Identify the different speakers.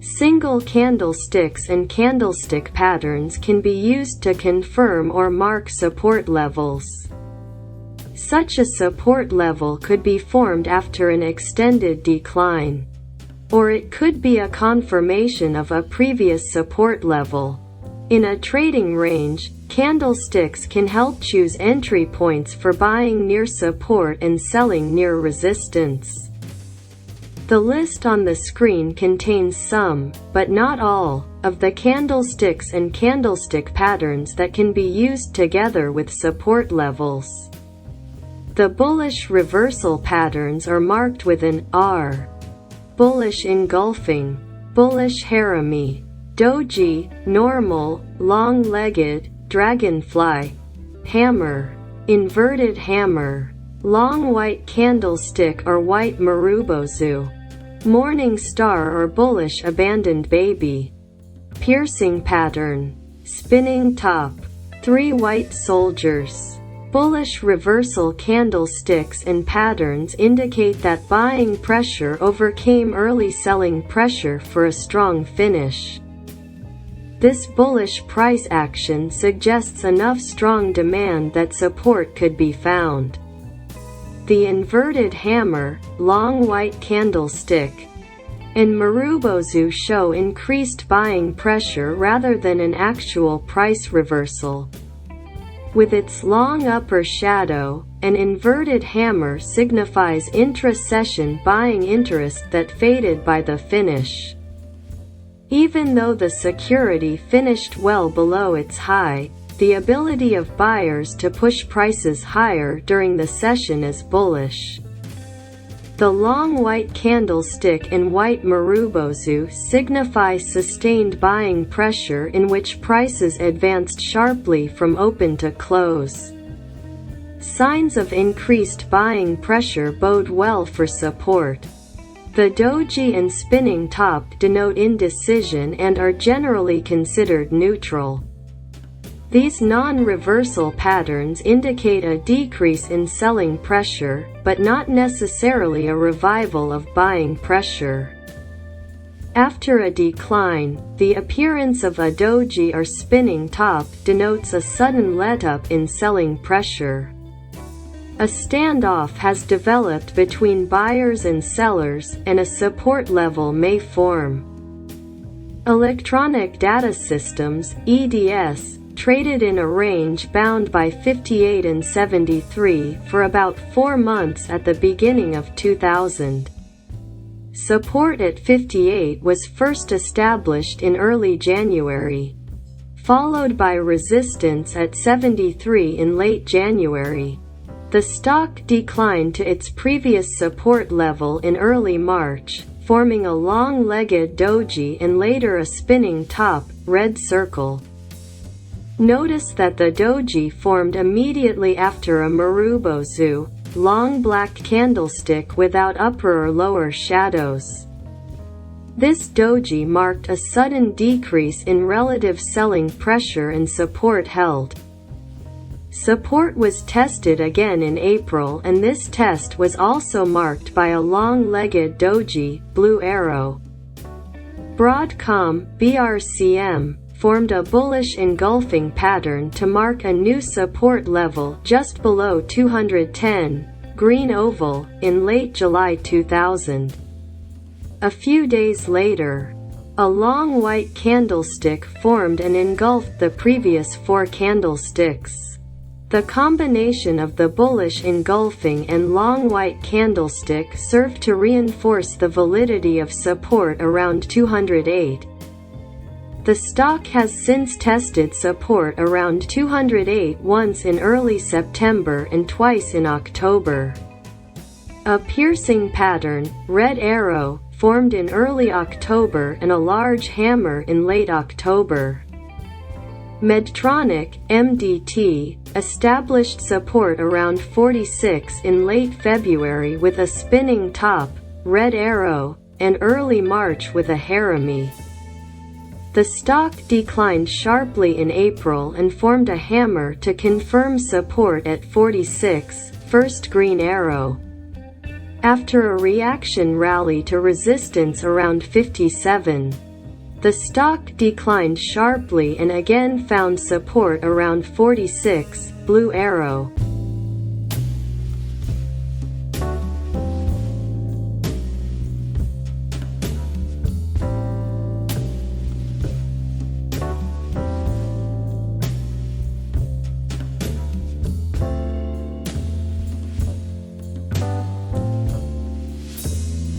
Speaker 1: Single candlesticks and candlestick patterns can be used to confirm or mark support levels. Such a support level could be formed after an extended decline, or it could be a confirmation of a previous support level. In a trading range, candlesticks can help choose entry points for buying near support and selling near resistance. The list on the screen contains some, but not all, of the candlesticks and candlestick patterns that can be used together with support levels. The bullish reversal patterns are marked with an R. Bullish engulfing, bullish harami, doji, normal, long-legged, dragonfly, hammer, inverted hammer, long white candlestick or white marubozu, morning star or bullish abandoned baby, piercing pattern, spinning top, three white soldiers. Bullish reversal candlesticks and patterns indicate that buying pressure overcame early selling pressure for a strong finish. This bullish price action suggests enough strong demand that support could be found. The inverted hammer, long white candlestick, and marubozu show increased buying pressure rather than an actual price reversal. With its long upper shadow, an inverted hammer signifies intra-session buying interest that faded by the finish. Even though the security finished well below its high, the ability of buyers to push prices higher during the session is bullish. The long white candlestick and white marubozu signify sustained buying pressure in which prices advanced sharply from open to close. Signs of increased buying pressure bode well for support. The doji and spinning top denote indecision and are generally considered neutral. These non-reversal patterns indicate a decrease in selling pressure, but not necessarily a revival of buying pressure. After a decline, the appearance of a doji or spinning top denotes a sudden let-up in selling pressure. A standoff has developed between buyers and sellers, and a support level may form. Electronic data systems, EDS, traded in a range bound by 58 and 73 for about 4 months at the beginning of 2000. Support at 58 was first established in early January, followed by resistance at 73 in late January. The stock declined to its previous support level in early March, forming a long-legged doji and later a spinning top, red circle. Notice that the doji formed immediately after a marubozu, long black candlestick without upper or lower shadows. This doji marked a sudden decrease in relative selling pressure and support held. Support was tested again in April, and this test was also marked by a long-legged doji, blue arrow. Broadcom, BRCM, formed a bullish engulfing pattern to mark a new support level just below 210, green oval, in late July 2000. A few days later, a long white candlestick formed and engulfed the previous 4 candlesticks. The combination of the bullish engulfing and long white candlestick served to reinforce the validity of support around 208. The stock has since tested support around 208 once in early September and twice in October. A piercing pattern, red arrow, formed in early October and a large hammer in late October. Medtronic, MDT, established support around 46 in late February with a spinning top, red arrow, and early March with a harami. The stock declined sharply in April and formed a hammer to confirm support at 46, first green arrow. After a reaction rally to resistance around 57, The stock declined sharply and again found support around 46, blue arrow.